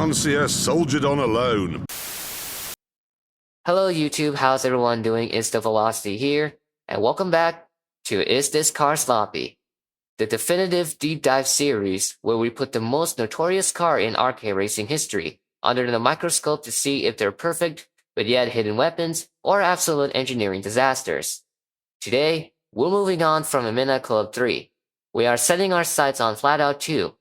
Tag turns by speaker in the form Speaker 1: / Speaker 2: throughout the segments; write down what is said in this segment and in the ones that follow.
Speaker 1: financier soldiered on alone.
Speaker 2: Hello YouTube, how's everyone doing? It's TheVelocity here, and welcome back to Is This Car Sloppy? The definitive deep dive series where we put the most notorious car in arcade racing history under the microscope to see if they're perfect, but yet hidden weapons, or absolute engineering disasters. Today, we're moving on from Midnight Club 3. We are setting our sights on Flatout 2,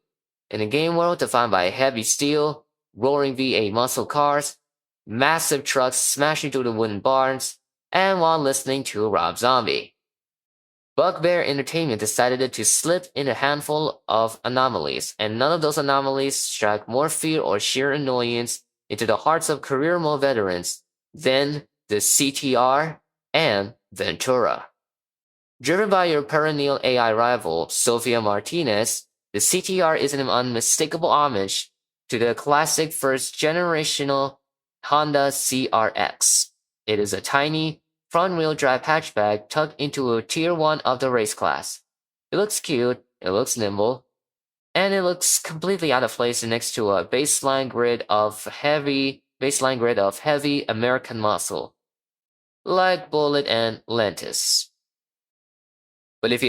Speaker 2: in a game world defined by heavy steel, roaring V8 muscle cars, massive trucks smashing through the wooden barns, and while listening to Rob Zombie. Bugbear Entertainment decided to slip in a handful of anomalies, and none of those anomalies strike more fear or sheer annoyance into the hearts of career mode veterans than the CTR and Ventura. Driven by your perennial AI rival, Sofia Martinez, the CTR is an unmistakable homage to the classic first-generational Honda CRX. It is a tiny, front-wheel drive hatchback tucked into a Tier 1 of the race class. It looks cute, it looks nimble, and it looks completely out of place next to a baseline grid of heavy American muscle, like Bullet and Lentis. But if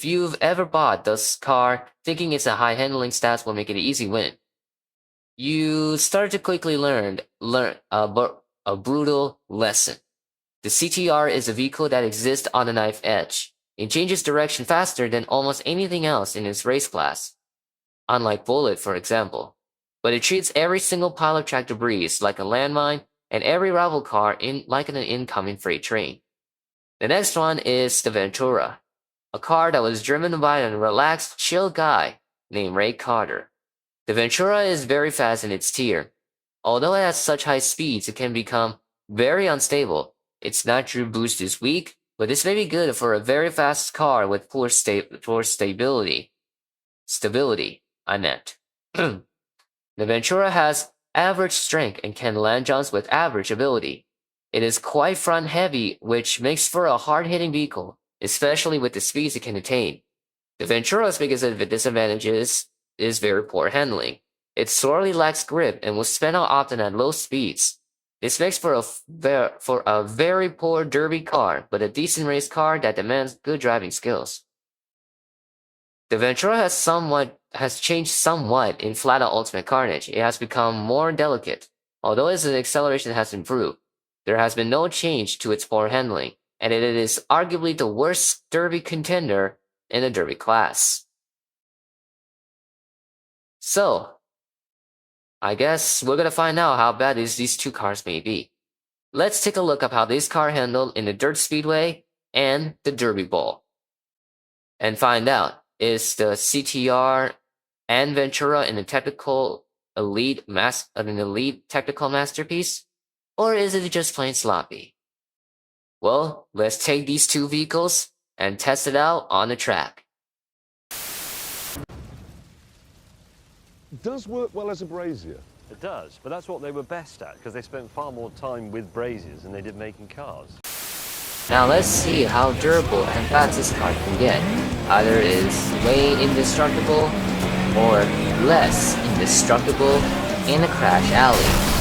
Speaker 2: you've ever bought this car thinking it's a high handling stats will make it an easy win, you start to quickly learn a brutal lesson. The CTR is a vehicle that exists on the knife edge. It changes direction faster than almost anything else in its race class, unlike Bullet, for example. But it treats every single pile of track debris like a landmine and every rival car like an incoming freight train. The next one is the Ventura, a car that was driven by a relaxed, chill guy named Ray Carter. The Ventura is very fast in its tier. Although it has such high speeds, it can become very unstable. Its natural boost is weak, but this may be good for a very fast car with poor stability. I meant. The Ventura has average strength and can land jumps with average ability. It is quite front-heavy, which makes for a hard-hitting vehicle, especially with the speeds it can attain. The Ventura's biggest disadvantage is very poor handling. It sorely lacks grip and will spin out often at low speeds. This makes for a very poor derby car, but a decent race car that demands good driving skills. The Ventura has changed somewhat in Flatout Ultimate Carnage. It has become more delicate, although its acceleration has improved. There has been no change to its poor handling, and it is arguably the worst derby contender in the derby class. So, I guess we're gonna find out how bad these two cars may be. Let's take a look at how this car handled in the Dirt Speedway and the Derby Bowl, and find out, is the CTR and Ventura in an elite technical masterpiece, or is it just plain sloppy? Well, let's take these two vehicles and test it out on the track.
Speaker 3: It does work well as a brazier.
Speaker 4: It does, but that's what they were best at, because they spent far more time with braziers than they did making cars.
Speaker 2: Now let's see how durable and fast this car can get. Either it is way indestructible, or less indestructible in a crash alley.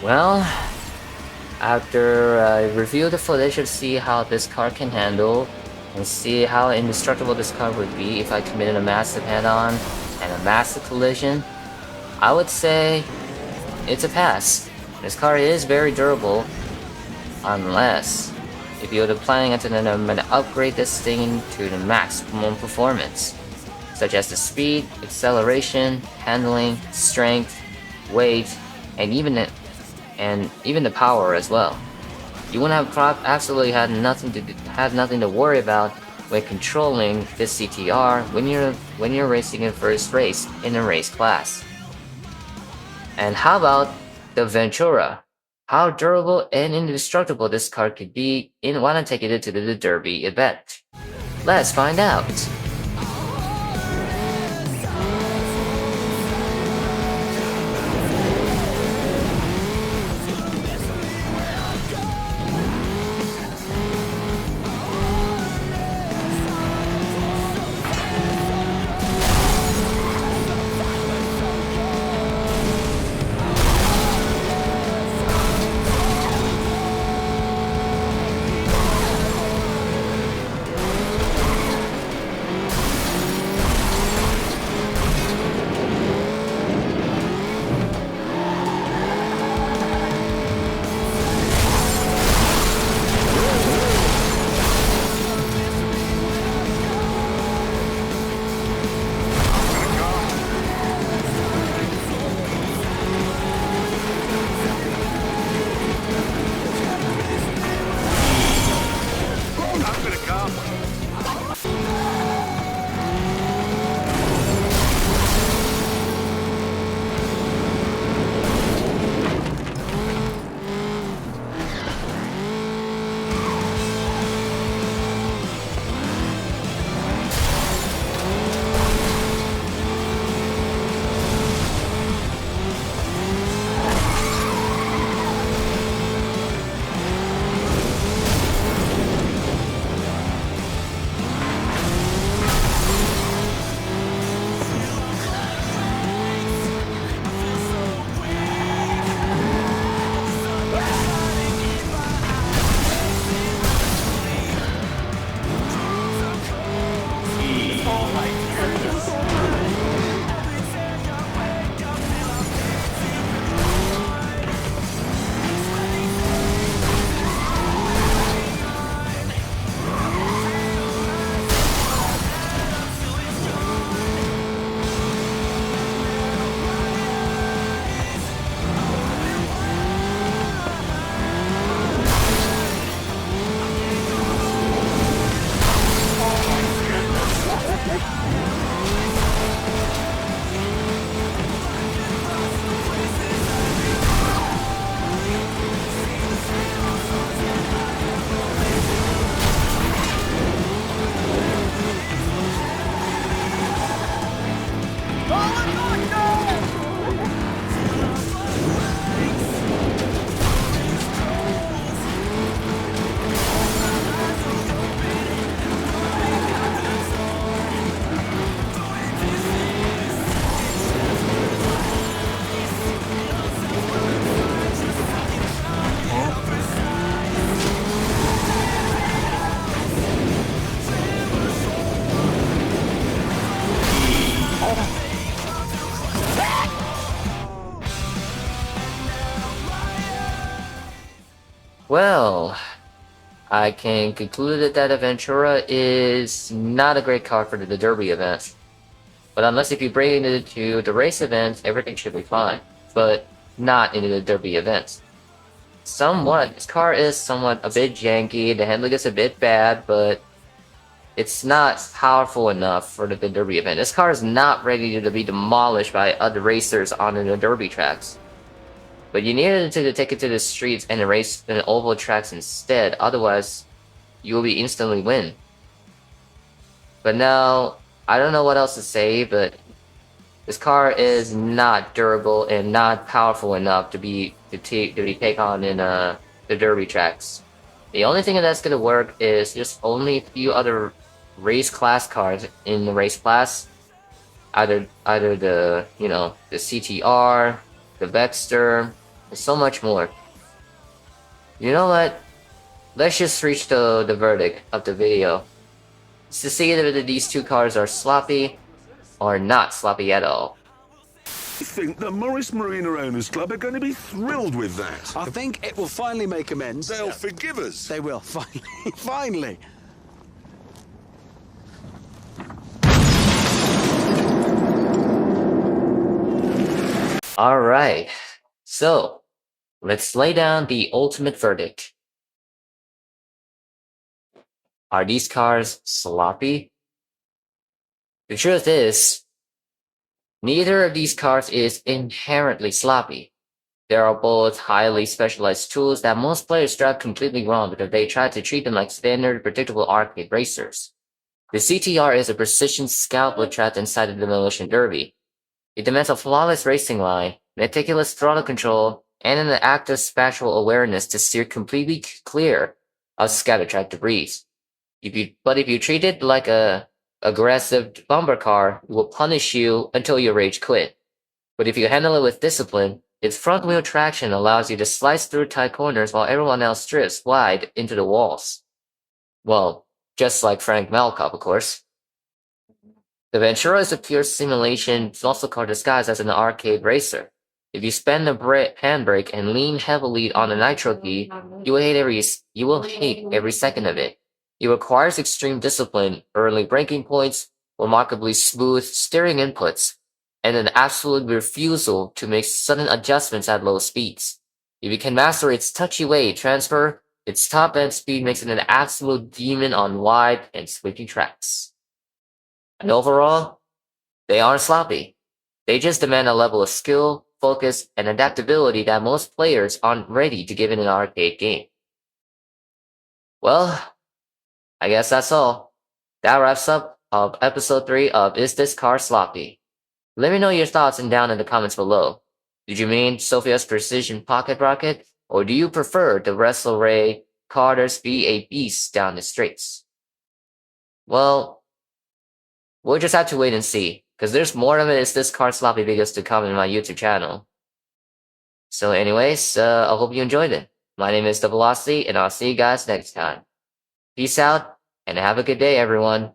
Speaker 2: Well, after I review the footage to see how this car can handle, and see how indestructible this car would be if I committed a massive head-on and a massive collision, I would say it's a pass. This car is very durable, unless if you're planning to then upgrade this thing to the maximum performance, such as the speed, acceleration, handling, strength, weight, and even the power as well. You wouldn't have absolutely had nothing to worry about when controlling this CTR when you're racing your first race in a race class. And how about the Ventura? How durable and indestructible this car could be when I take it to the Derby event. Let's find out. Well, I can conclude that the Ventura is not a great car for the Derby event. But unless if you bring it to the race event, everything should be fine. But not in the Derby event. This car is somewhat a bit janky, the handling is a bit bad, but it's not powerful enough for the Derby event. This car is not ready to be demolished by other racers on the Derby tracks. But you needed to take it to the streets and race in oval tracks instead, otherwise you will be instantly win. But now, I don't know what else to say, but this car is not durable and not powerful enough to be take on in the Derby tracks. The only thing that's gonna work is just only a few other race class cars in the race class. Either the the CTR, the Vexter, There's so much more. You know what? Let's just reach the verdict of the video. It's to see whether these two cars are sloppy or not sloppy at all.
Speaker 1: I think the Morris Marina Owners Club are going to be thrilled with that.
Speaker 5: I think it will finally make amends.
Speaker 1: They'll forgive us.
Speaker 5: They will, finally. Finally.
Speaker 2: Alright, so let's lay down the ultimate verdict. Are these cars sloppy? The truth is, neither of these cars is inherently sloppy. They are both highly specialized tools that most players drive completely wrong because they try to treat them like standard, predictable arcade racers. The CTR is a precision scalpel trapped inside the Demolition Derby. It demands a flawless racing line, meticulous throttle control, and an active spatial awareness to steer completely clear of scattered track debris. But if you treat it like a aggressive bumper car, it will punish you until you rage quit. But if you handle it with discipline, its front-wheel traction allows you to slice through tight corners while everyone else drifts wide into the walls. Well, just like Frank Malkop, of course. The Ventura is a pure simulation muscle car disguised as an arcade racer. If you spin the handbrake and lean heavily on the nitro key, you will hate every second of it. It requires extreme discipline, early braking points, remarkably smooth steering inputs, and an absolute refusal to make sudden adjustments at low speeds. If you can master its touchy weight transfer, its top-end speed makes it an absolute demon on wide and sweeping tracks. And overall, they aren't sloppy. They just demand a level of skill, focus, and adaptability that most players aren't ready to give in an arcade game. Well, I guess that's all. That wraps up episode 3 of Is This Car Sloppy? Let me know your thoughts down in the comments below. Did you mean Sophia's Precision Pocket Rocket, or do you prefer the Wrestle Ray Carter's be a beast down the straights? Well, we'll just have to wait and see, because there's more of it Is This Car Sloppy videos to come in my YouTube channel. So anyways, I hope you enjoyed it. My name is TheVelocity, and I'll see you guys next time. Peace out, and have a good day, everyone.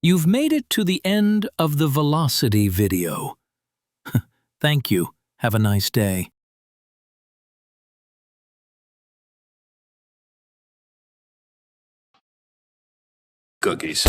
Speaker 6: You've made it to the end of the Velocity video. Thank you. Have a nice day.
Speaker 7: Cookies.